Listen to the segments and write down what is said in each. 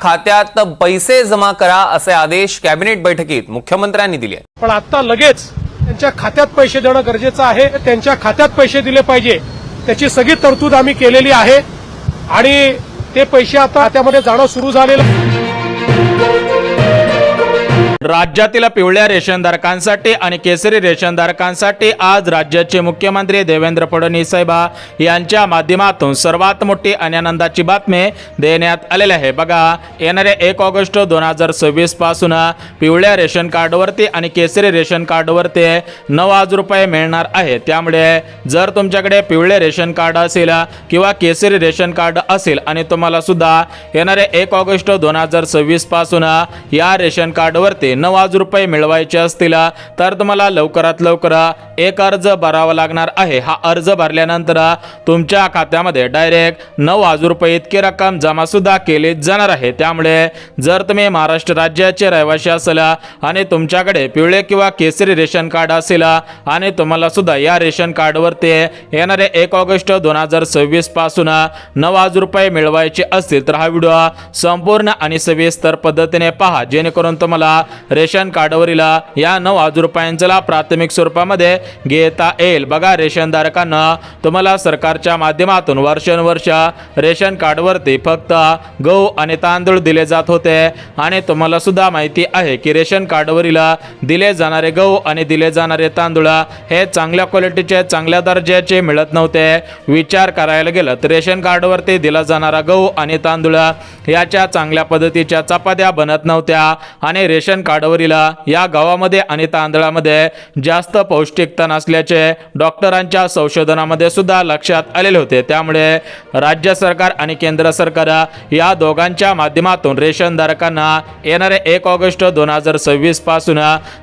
खात्यात पैसे जमा करा असे आदेश कॅबिनेट बैठकीत मुख्यमंत्र्यांनी दिले। पण आता लगेच त्यांच्या खात्यात पैसे देणं गरजेचं आहे। त्यांच्या खात्यात पैसे दिले पाहिजे त्याची सगळी तरतूद आम्ही केलेली आहे आणि ते पैसे आता त्यामध्ये जाणं सुरू झालेलं आहे। राज्यातील पिवळ्या रेशनधारकांसाठी आणि केसरी रेशनधारकांसाठी आज राज्याचे मुख्यमंत्री देवेंद्र फडणवीस साहेब यांच्या माध्यमातून सर्वात मोठी आणि आनंदाची बातमी देण्यात आलेली आहे। बघा, येणाऱ्या 1 ऑगस्ट 2026 पासून पिवळ्या रेशन कार्डवरती आणि केसरी रेशन कार्डवरती 9,000 रुपये मिळणार आहे। त्यामुळे जर तुमच्याकडे पिवळे रेशन कार्ड असेल किंवा केसरी रेशन कार्ड असेल आणि तुम्हाला सुद्धा येणाऱ्या 1 ऑगस्ट 2026 पासून या रेशन कार्डवरती 9,000 रुपये मिळवायचे असतील तर तुम्हाला लवकरात लवकर एक अर्ज भरावा लागणार आहे। हा अर्ज भरल्यानंतर तुमच्या खात्यामध्ये डायरेक्ट 9,000 रुपये इतकी रक्कम जमा सुद्धा केली जाणार आहे। त्यामुळे जर तुम्ही महाराष्ट्र राज्याचे रहिवासी असाल आणि तुमच्याकडे पिवळे किंवा केसरी रेशन कार्ड असेल आणि तुम्हाला सुद्धा या रेशन कार्डवरती येणारे 1 ऑगस्ट 2026 पासून 9,000 रुपये मिळवायचे असतील तर हा व्हिडिओ संपूर्ण आणि सविस्तर पद्धतीने पहा, जेणेकरून तुम्हाला रेशन कार्डवरील या 9,000 रुपयांचा लाभ प्राथमिक स्वरूपामध्ये घेता येईल। बघा, रेशनधारकांना तुम्हाला सरकारच्या माध्यमातून वर्षानुवर्ष रेशन कार्डवरती फक्त गहू आणि तांदूळ दिले जात होते आणि तुम्हाला सुद्धा माहिती आहे की रेशन कार्डवरील दिले जाणारे गहू आणि दिले जाणारे तांदूळ हे चांगल्या क्वालिटीचे चांगल्या दर्जाचे मिळत नव्हते। विचार करायला गेलं तर रेशन कार्डवरती दिला जाणारा गहू आणि तांदूळ याच्या चांगल्या पद्धतीच्या चपात्या बनत नव्हत्या आणि रेशन कार्डवरील या गव्हामध्ये आणि तांदळामध्ये जास्त पौष्टिकता नसल्याचे डॉक्टरांच्या संशोधनामध्ये सुद्धा लक्षात आलेले होते। त्यामुळे राज्य सरकार आणि केंद्र सरकार या दोघांच्या माध्यमातून रेशनधारकांना येणारे 1 ऑगस्ट 2026 पासून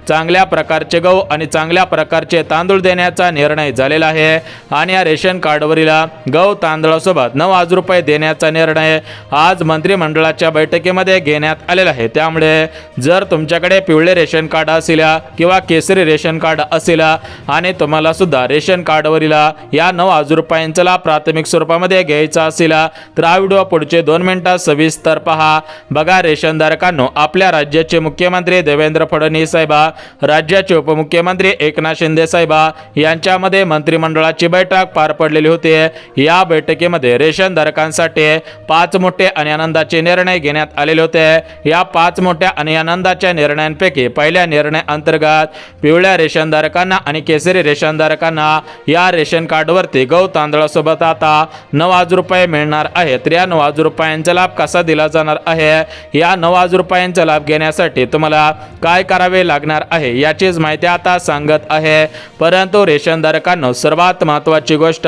चांगल्या प्रकारचे गहू आणि चांगल्या प्रकारचे तांदूळ देण्याचा निर्णय झालेला आहे आणि या रेशन कार्डवरील गहू तांदळासोबत 9,000 रुपये देण्याचा निर्णय आज मंत्रिमंडळाच्या बैठकीमध्ये घेण्यात आलेला आहे। त्यामुळे जर तुमच्याकडे पिवळे रेशन कार्ड असेल किंवा केसरी रेशन कार्ड असेल आणि तुम्हाला सुद्धा रेशन कार्डवरील या 9,000 रुपयांचा लाभ प्राथमिक स्वरूपामध्ये घ्यायचा असेल तर हा व्हिडिओ पुढचे 2 मिनिटात सविस्तर पहा। बघा, रेशनधारकांनो, आपल्या राज्याचे मुख्यमंत्री देवेंद्र फडणवीस साहेब, राज्याचे उपमुख्यमंत्री एकनाथ शिंदे साहेब यांच्यामध्ये मंत्रिमंडळाची बैठक पार पडलेली होती। या बैठकीमध्ये रेशनधारकांसाठी 5 मोठे आणि आनंदाचे निर्णय घेण्यात आलेले होते। या 5 मोठ्या आणि आनंदाच्या निर्णयांपैकी पहिल्या निर्णय अंतर्गत पिवळ्या रेशनधारकांना आणि केसरी रेशनधारकांना या रेशन कार्डवरती गहू तांदळासोबत आता 9,000 रुपये मिळणार आहेत। तर या 9,000 रुपयांचा लाभ कसा दिला जाणार आहे, या 9,000 रुपयांचा लाभ घेण्यासाठी तुम्हाला काय करावे लागणार आहे याचीच माहिती आता सांगत आहे। परंतु रेशनधारकांना सर्वात महत्त्वाची गोष्ट,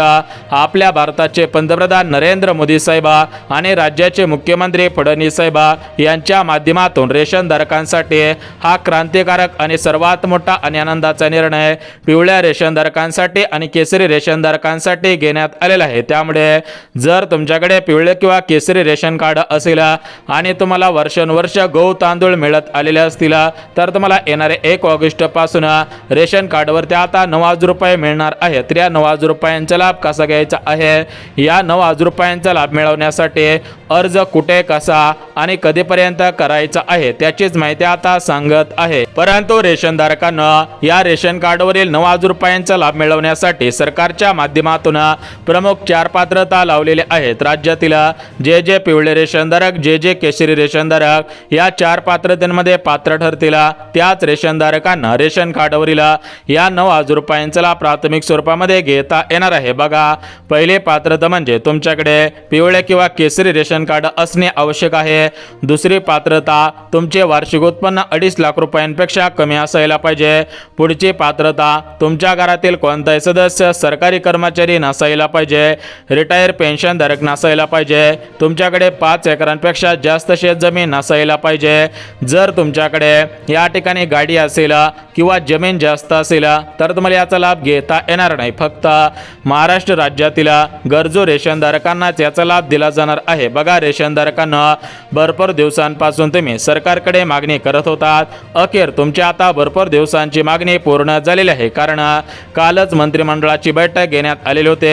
आपल्या भारताचे पंतप्रधान नरेंद्र मोदी साहेब आणि राज्याचे मुख्यमंत्री फडणवीस साहेब यांच्या माध्यमातून रेशनधारकांसाठी हा क्रांतिकारक आणि सर्वात मोठा आणि आनंदाचा निर्णय पिवळ्या रेशनधारकांसाठी आणि केसरी रेशनधारकांसाठी घेण्यात आलेला आहे। त्यामुळे जर तुमच्याकडे पिवळे किंवा केसरी रेशन कार्ड असेल आणि तुम्हाला वर्षानुवर्ष गहू तांदूळ मिळत आलेले असतील तर तुम्हाला येणारे 1 ऑगस्ट पासून रेशन कार्डवरती आता 9,000 रुपये मिळणार आहे। तर या 9,000 रुपयांचा लाभ कसा घ्यायचा आहे, या 9,000 रुपयांचा लाभ मिळवण्यासाठी अर्ज कुठे, कसा आणि कधीपर्यंत करायचा आहे त्याचीच माहिती आता सांगत आहे। परंतु रेशनधारकांना या रेशन कार्डवरील 9,000 रुपयांचा लाभ मिळवण्यासाठी सरकारच्या माध्यमातून प्रमुख 4 पात्रता लावलेले आहेत। राज्यातील जे पिवळे रेशनधारक, जे केसरी रेशनधारक या 4 पात्रतेमध्ये पात्र ठरतील त्याच रेशनधारकांना रेशन कार्डवरील या 9,000 रुपयांचा लाभ प्राथमिक स्वरूपामध्ये घेता येणार आहे। बघा, पहिले पात्रता म्हणजे तुमच्याकडे पिवळे किंवा केसरी रेशन कार्ड असणे आवश्यक आहे। दुसरी पात्रता, तुमचे वार्षिक उत्पन्न 2.5 लाख रुपयांपेक्षा कमी असायला पाहिजे। पुढची पात्रता, तुमच्या घरातील कोणताही सदस्य सरकारी कर्मचारी नसायला पाहिजे, रिटायर पेन्शनधारक नसायला पाहिजे, तुमच्याकडे 5 एकरांपेक्षा जास्त शेतजमीन नसायला पाहिजे। जर तुमच्याकडे या ठिकाणी गाडी असेल किंवा जमीन जास्त असेल तर तुम्हाला याचा लाभ घेता येणार नाही। फक्त महाराष्ट्र राज्यातील गरजू रेशनधारकांनाच याचा लाभ दिला जाणार आहे। बघा, बघा रेशनधारकांना भरपूर दिवसांपासून तुम्ही सरकारकडे मागणी करत होतात। अखेर तुमची आता भरपूर दिवसांची मागणी पूर्ण झालेली आहे, कारण कालच मंत्रिमंडळाची बैठक घेण्यात आलेली होती।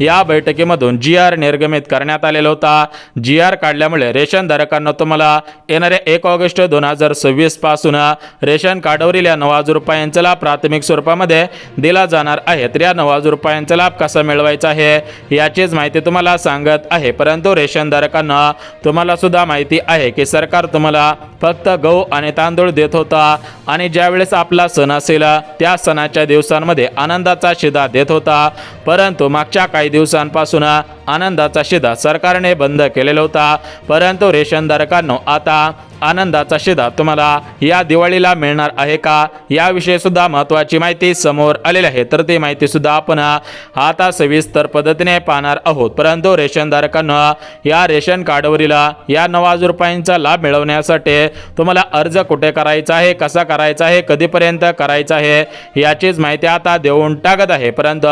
या बैठकीमधून GR निर्गमित करण्यात आलेला होता। GR काढल्यामुळे रेशनधारकांना तुम्हाला येणाऱ्या 1 ऑगस्ट 2026 पासून रेशन कार्डवरील या 9,000 रुपयांचा लाभ प्राथमिक स्वरूपामध्ये दिला जाणार आहे। तर या 9,000 रुपयांचा लाभ कसा मिळवायचा आहे याचीच माहिती तुम्हाला सांगत आहे। परंतु रेशनधारकांना तुम्हाला सुद्धा माहिती आहे की सरकार तुम्हाला फक्त गहू आणि तांदूळ देत होता, आणि ज्यावेळेस आपला सण असेल त्या सणाच्या दिवसांमध्ये आनंदाचा शिधा देत होता। परंतु मागच्या काही दिवसांपासून आनंदाचा शिधा सरकारने बंद केलेला होता। परंतु रेशनधारकांनो आता आनंदाचा शिधा तुम्हाला या दिवाळीला मिळणार आहे का याविषयी सुद्धा महत्त्वाची माहिती समोर आलेली आहे। तर ती माहिती सुद्धा आपण आता सविस्तर पद्धतीने पाहणार आहोत। परंतु रेशनधारकांना या रेशन कार्डवरील या 9,000 रुपयांचा लाभ मिळवण्यासाठी तुम्हाला अर्ज कुठे करायचा आहे, कसा करायचा आहे, कधीपर्यंत करायचा आहे याचीच माहिती आता देऊन टाकत आहे। परंतु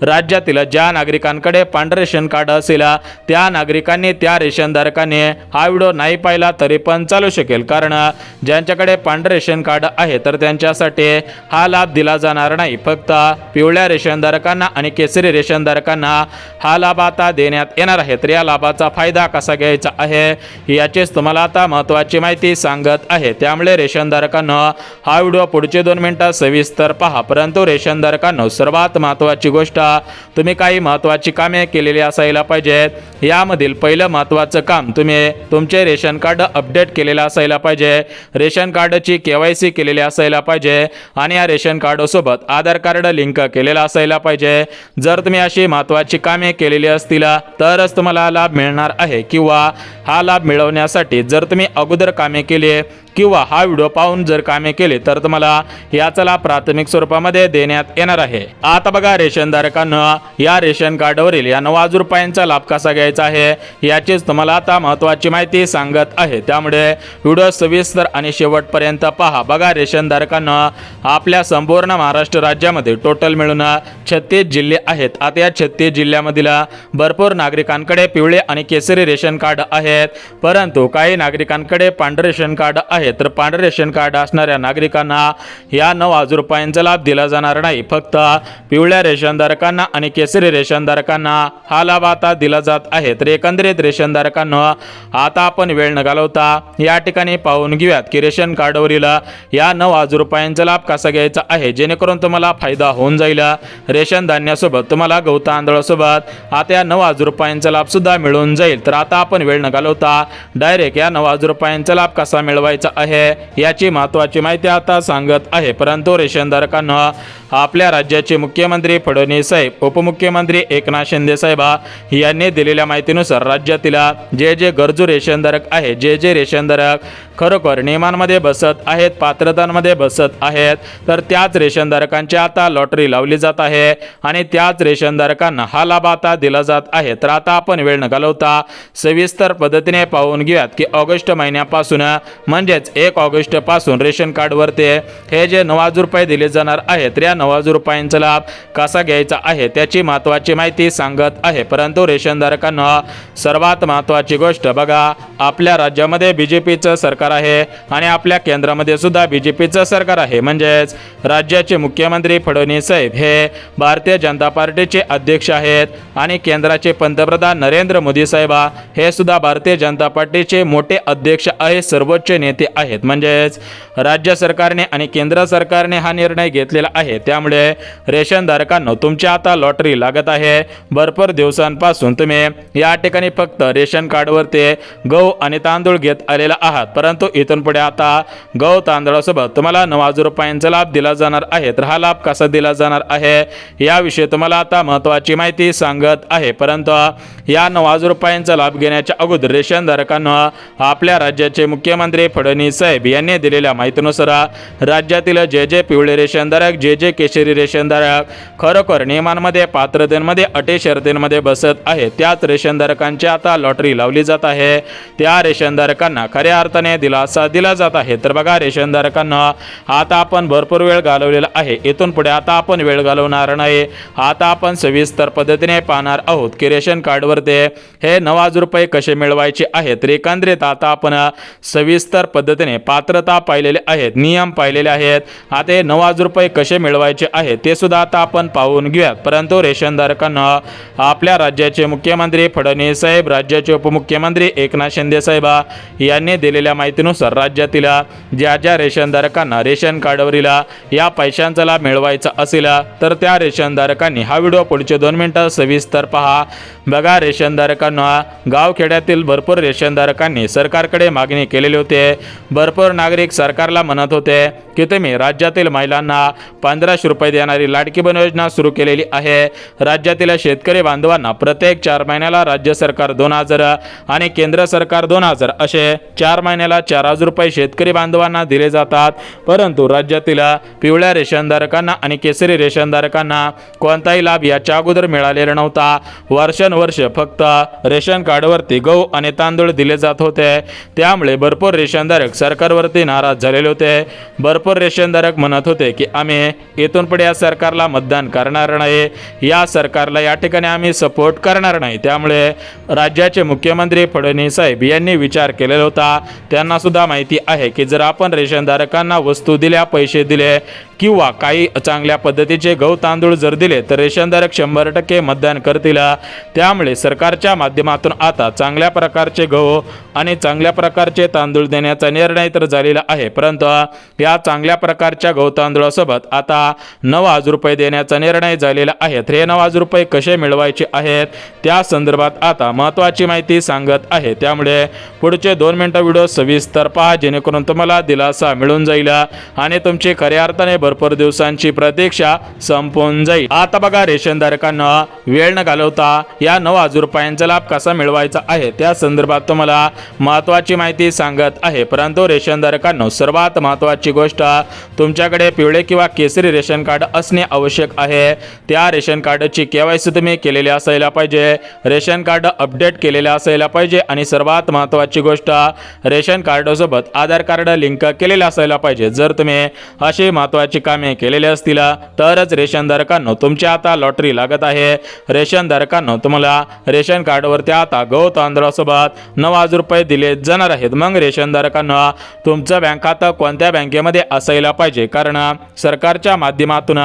राज्यातील ज्या नागरिकांकडे पांढरे रेशन कार्ड असेल त्या नागरिकांनी, त्या रेशनधारकांनी हा व्हिडिओ नाही पाहिला तरी पण चालू शकेल, कारण ज्यांच्याकडे पांढरे रेशन कार्ड आहे तर त्यांच्यासाठी हा लाभ दिला जाणार नाही। फक्त पिवळ्या रेशनधारकांना आणि केसरी रेशनधारकांना हा लाभ आता देण्यात येणार आहे। तर या लाभाचा फायदा कसा घ्यायचा आहे याचीच तुम्हाला आता महत्त्वाची माहिती सांगत आहे। त्यामुळे रेशनधारकांना हा व्हिडिओ पुढचे 2 मिनिटं सविस्तर पहा। परंतु रेशनधारकांना सर्वात महत्त्वाची गोष्ट, तुम्ही काही महत्त्वाची कामे केलेली असायला पाहिजेत। यामधील पहिलं महत्त्वाचं काम, तुम्ही तुमचे रेशन कार्ड अपडेट केलेलं असायला पाहिजे, रेशन कार्डची KYC केलेली असायला पाहिजे, आणि या रेशन कार्डसोबत आधार कार्ड लिंक केलेला असायला पाहिजे। जर तुम्ही अशी महत्त्वाची कामे केलेली असतील तरच तुम्हाला लाभ मिळणार आहे, किंवा हा लाभ मिळवण्यासाठी जर तुम्ही अगोदर कामे केली किंवा हा व्हिडिओ पाहून जर कामे केले तर तुम्हाला याचा लाभ प्राथमिक स्वरूपामध्ये देण्यात येणार आहे। आता बघा रेशनधारकांना या रेशन कार्डवरील या 9,000 रुपयांचा लाभ कसा घ्यायचा आहे याचीच तुम्हाला आता महत्त्वाची माहिती सांगत आहे। त्यामुळे व्हिडिओ सविस्तर आणि शेवटपर्यंत पहा। बघा रेशनधारकांना आपल्या संपूर्ण महाराष्ट्र राज्यामध्ये टोटल मिळून 36 जिल्हे आहेत। आता या 36 जिल्ह्यामधील भरपूर नागरिकांकडे पिवळे आणि केसरी रेशन कार्ड आहेत, परंतु काही नागरिकांकडे पांढरे रेशन कार्ड आहे। तर पांढरे रेशन कार्ड असणाऱ्या नागरिकांना या 9,000 रुपयांचा लाभ दिला जाणार नाही। फक्त पिवळ्या रेशनधारकांना आणि केसरी रेशनधारकांना हा लाभ आता दिला जात आहे। तर एकंदरीत रेशनधारकांना आता आपण वेळ न घालवता या ठिकाणी पाहून घेऊयात की रेशन कार्डवरील या 9,000 रुपयांचा लाभ कसा घ्यायचा आहे, जेणेकरून तुम्हाला फायदा होऊन जाईल। रेशन धान्यासोबत तुम्हाला गहू तांदळासोबत आता या 9,000 रुपयांचा लाभ सुद्धा मिळून जाईल। तर आता आपण वेळ न घालवता डायरेक्ट या 9,000 रुपयांचा लाभ कसा मिळवायचा आहे याची महत्त्वाची माहिती आता सांगत आहे। परंतु रेशनधारकांना आपल्या राज्याचे मुख्यमंत्री फडणवीस साहेब, उपमुख्यमंत्री एकनाथ शिंदे साहेब यांनी दिलेल्या माहितीनुसार राज्यातील जे गरजू रेशनधारक आहे, जे रेशनधारक खरोखर नियमांमध्ये बसत आहेत, पात्रतांमध्ये बसत आहेत, तर त्याच रेशनधारकांची आता लॉटरी लावली जात आहे आणि त्याच रेशनधारकांना हा लाभ आता दिला जात आहे। तर आता आपण वेळ न घालवता सविस्तर पद्धतीने पाहून घेऊयात की ऑगस्ट महिन्यापासून म्हणजेच 1 ऑगस्ट पासून रेशन कार्डवरती हे जे 9,000 रुपये दिले जाणार आहेत, तर या 9,000 रुपयांचा लाभ कसा घ्यायचा आहे त्याची महत्त्वाची माहिती सांगत आहे। परंतु रेशनधारकांना सर्वात महत्त्वाची गोष्ट, बघा आपल्या राज्यामध्ये BJPचं सरकार आहे आणि आपल्या केंद्रामध्ये सुद्धा BJPचं सरकार आहे। म्हणजेच राज्याचे मुख्यमंत्री फडणवीस साहेब हे भारतीय जनता पार्टीचे अध्यक्ष आहेत आणि केंद्राचे पंतप्रधान नरेंद्र मोदी साहेब हे सुद्धा भारतीय जनता पार्टीचे मोठे अध्यक्ष आहेत, सर्वोच्च नेते आहेत। म्हणजेच राज्य सरकारने आणि केंद्र सरकारने हा निर्णय घेतलेला आहे। त्यामुळे रेशनधारकांना तुमची आता लॉटरी लागत आहे। भरपूर दिवसांपासून तुम्ही या ठिकाणी फक्त रेशन कार्डवरती गहू आणि तांदूळ घेत आलेला आहात, परंतु इथून पुढे आता गहू तांदळासोबत तुम्हाला 9,000 रुपयांचा लाभ दिला जाणार आहे। तर हा लाभ कसा दिला जाणार आहे याविषयी तुम्हाला आता महत्त्वाची माहिती सांगत आहे। परंतु या 9,000 रुपयांचा लाभ घेण्याच्या अगोदर रेशनधारकांना आपल्या राज्याचे मुख्यमंत्री फडणवीस साहेब यांनी दिलेल्या माहितीनुसार राज्यातील जे पिवळे रेशनधारक, जे केशरी रेशनधारक खरोखर नियमांमध्ये, पात्रतेमध्ये, अटी शर्तींमध्ये बसत आहे, त्याच रेशनधारकांची आता लॉटरी लावली जात आहे। त्या रेशनधारकांना खऱ्या अर्थाने दिलासा दिला जात आहे. तर बघा रेशनधारकांना आता आपण भरपूर वेळ घालवलेला आहे. इथून पुढे आता आपण वेळ घालवणार नाही. आता आपण सविस्तर पद्धतीने पाहणार आहोत की रेशन कार्डवरती हे 9,000 रुपये कसे मिळवायचे आहेत. तर एकंदरीत आता आपण सविस्तर पद्धतीने पात्रता पाहिलेले आहेत, नियम पाहिलेले आहेत. आता हे 9,000 रुपये कसे मिळवायचे आहेत ते सुद्धा आता आपण पाहून घेऊयात. परंतु रेशनधारकांना आपल्या राज्याचे मुख्यमंत्री फडणवीस साहेब, राज्याचे उपमुख्यमंत्री एकनाथ शिंदे साहेब यांनी दिलेल्या माहितीनुसार राज्यातील ज्या ज्या रेशनधारकांना रेशन कार्डवरील या पैशांचा लाभ मिळवायचा असेल तर त्या रेशनधारकांनी हा व्हिडिओ पुढचे 2 मिनिटं सविस्तर पहा. बघा रेशनधारकांना गावखेड्यातील भरपूर रेशनधारकांनी सरकारकडे मागणी केलेली होती. भरपूर नागरिक सरकारला म्हणत होते की तुम्ही राज्यातील महिलांना 1500 रुपये देणारी लाडकी बहीण योजना सुरू केलेली आहे. राज्यातील शेतकरी बांधवांना प्रत्येक 4 महिन्याला राज्य सरकार 2,000 आणि केंद्र सरकार 2,000 असे 4 महिन्याला 4,000 रुपये शेतकरी बांधवांना दिले जातात. परंतु राज्यातील पिवळ्या रेशनधारकांना आणि केसरी रेशनधारकांना कोणताही लाभ याच्या अगोदर मिळालेला नव्हता. वर्षानुवर्ष फक्त रेशन कार्डवरती गहू आणि तांदूळ दिले जात होते. त्यामुळे भरपूर रेशनधारक सरकारवरती नाराज झालेले होते. भरपूर रेशनधारक म्हणत होते की आम्ही इथून पुढे या सरकारला मतदान करणार नाही, या सरकारला या ठिकाणी आम्ही सपोर्ट करणार नाही. त्यामुळे राज्याचे मुख्यमंत्री फडणवीस साहेब यांनी विचार केलेला होता. त्यांना सुद्धा माहिती आहे की जर आपण रेशनधारकांना वस्तू दिल्या, पैसे दिले किंवा काही चांगल्या पद्धतीचे गहू तांदूळ जर दिले तर रेशनधारक 100% मतदान करतील. त्यामुळे सरकारच्या माध्यमातून आता चांगल्या प्रकारचे गहू आणि चांगल्या प्रकारचे तांदूळ देण्याचा निर्णय तर झालेला आहे. परंतु या चांगल्या प्रकारच्या गहू तांदूळासोबत आता 9,000 रुपये देण्याचा निर्णय झालेला आहे. तर हे 9,000 रुपये कसे मिळवायचे आहेत त्या संदर्भात आता महत्त्वाची माहिती सांगत आहे. त्यामुळे पुढचे 2 मिनिटं व्हिडिओ सविस्तर पहा जेणेकरून तुम्हाला दिलासा मिळून जाईल आणि तुमची खऱ्या अर्थाने भरपूर दिवसांची प्रतीक्षा संपून जाईल. आता बघा रेशनधारकांना वेळ न घालवता या 9,000 रुपयांचा लाभ कसा मिळवायचा आहे त्या संदर्भात तुम्हाला महत्त्वाची माहिती सांगत आहे. परंतु रेशनधारकांना सर्वात महत्त्वाची गोष्ट तुमच्याकडे पिवळे किंवा केसरी रेशन कार्ड असणे आवश्यक आहे. त्या रेशन कार्डची KYC तुम्ही केलेली असायला पाहिजे, रेशन कार्ड अपडेट केलेले असायला पाहिजे आणि सर्वात महत्त्वाची गोष्ट रेशन कार्डसोबत आधार कार्ड लिंक केलेले असायला पाहिजे. जर तुम्ही अशी महत्त्वाची कामे केलेली असतील तरच रेशनधारकांना तुमची आता लॉटरी लागत आहे. रेशनधारकांना तुम्हाला रेशन कार्डवरती आता गहू तांदळासोबत 9,000 रुपये दिले जाणार आहेत. मग रेशनधारकांना तुमचं बँक खातं कोणत्या बँकेमध्ये असायला पाहिजे, कारण सरकारच्या माध्यमातून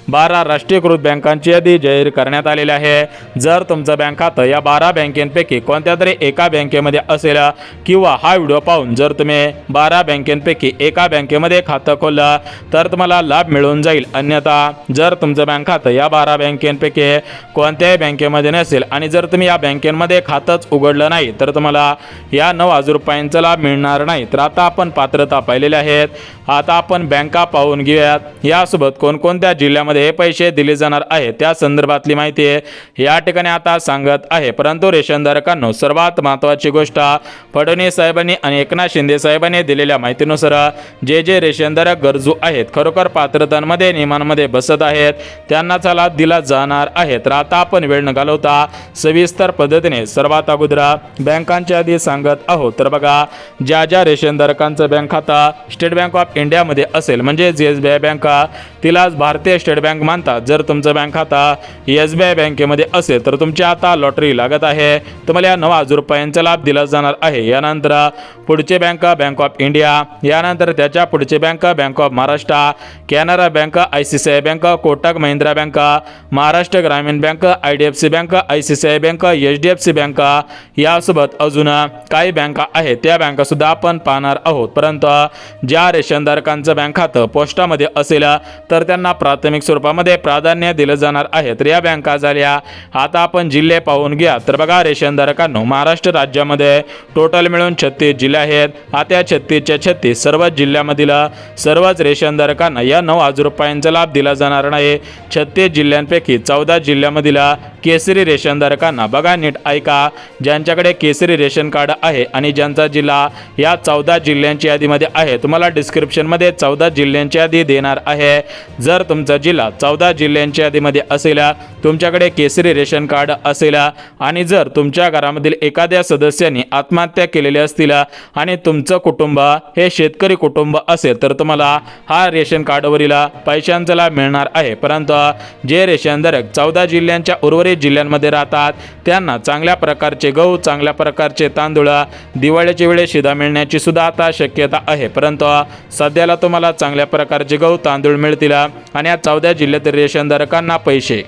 12 राष्ट्रीयकृत बँकांची यादी जाहीर करण्यात आलेली आहे. जर तुमचं बँक खातं या 12 बँकेपैकी कोणत्या तरी एका बँकेमध्ये असेल किंवा हा व्हिडिओ पाहून जर तुम्ही 12 बँकेपैकी एका बँकेमध्ये खातं खोललं तर तुम्हाला लाभ मिळून जाईल. अन्यथा जर तुमचं बँक खातं या 12 बँकेपैकी कोणत्याही बँकेमध्ये नसेल आणि जर तुम्ही या बँकेमध्ये खातंच उघडलं नाही तर तुम्हाला या 9,000 रुपयांचा लाभ मिळणार नाही. तर आता आपण पात्रता पाहिलेली आहेत. आता आपण बँका पाहून घेऊयात. यासोबत कोणकोणत्या जिल्ह्यामध्ये हे पैसे दिले जाणार आहेत त्या संदर्भातली माहिती या ठिकाणी आता सांगत आहे. परंतु रेशनधारकांना सर्वात महत्त्वाची गोष्ट फडणवीस साहेबांनी आणि एकनाथ शिंदे साहेबांनी दिलेल्या माहितीनुसार जे रेशनधारक गरजू आहेत, खरोखर पात्रतांमध्ये नियमांमध्ये बसत आहेत, त्यांनाचा लाभ दिला जाणार आहे. तर आता आपण वेळ न घालवता सविस्तर पद्धतीने सर्वात अगोदर बँकांच्या यादी सांगत आहोत. तर बघा ज्या ज्या रेशनधारकांचं बँक खाता स्टेट बँक ऑफ इंडियामध्ये असेल म्हणजे SBI बँक तिलाच भारतीय स्टेट बँक मानतात. जर तुमचं बँक खाता SBI बँकेमध्ये असेल तर तुमची आता लॉटरी लागत आहे. तुम्हाला या 9,000 रुपयांचा लाभ दिला जाणार आहे. यानंतर पुढचे बँक बँक ऑफ इंडिया, यानंतर त्याच्या पुढचे bank bank of Maharashtra, Canara bank, ICICI bank, Kotak Mahindra bank, Maharashtra Gramin bank, IDFC bank, ICICI bank, HDFC bank यासोबत अजून काही बँका आहेत त्या बँका सुद्धा आपण पाहणार आहोत. परंतु ज्या रेशनधारकांचं बँक खातं पोस्टामध्ये असेल तर त्यांना प्राथमिक स्वरूपामध्ये प्राधान्य दिलं जाणार आहे. तर या बँका झाल्या. आता आपण जिल्हे पाहून घ्या. तर बघा रेशनधारकांनो महाराष्ट्र राज्यामध्ये टोटल मिळून 36 जिल्हे आहेत. आता 36च्या 36 सर्वच जिल्ह्यामधील सर्वच रेशनधारकांना या 9,000 रुपयांचा लाभ दिला जाणार नाही. 36 जिल्ह्यांपैकी 14 जिल्ह्यामधील केसरी रेशनधारकांना, बघा नीट ऐका, ज्यांच्याकडे केसरी रेशन कार्ड आहे आणि ज्यांचा जिल्हा या 14 जिल्ह्यांच्या यादीमध्ये आहे, तुम्हाला डिस्क्रिप्शनमध्ये 14 जिल्ह्यांची यादी देणार आहे. जर तुमचा जिल्हा 14 जिल्ह्यांच्या यादीमध्ये असेल, तुमच्याकडे केसरी रेशन कार्ड असेल आणि जर तुमच्या घरामधील एखाद्या सदस्याने आत्महत्या केलेली असतील आणि तुमचं कुटुंब हे शेतकरी कुटुंब असेल, तर तुम्हाला हा रेशन कार्डवरील पैशांचा लाभ मिळणार आहे. परंतु जे रेशनधारक 14 जिल्ह्यांच्या उर्वरित जिल्ह्यांमध्ये राहतात त्यांना चांगल्या प्रकारचे गहू, चांगल्या प्रकारचे तांदूळ दिवाळीच्या वेळेस सुद्धा मिळण्याची सुद्धा आता शक्यता आहे. परंतु सध्याला तुम्हाला चांगल्या प्रकारचे गहू, तांदूळ मिळतील आणि या 14 जिल्ह्यातील रेशनधारकांना पैसे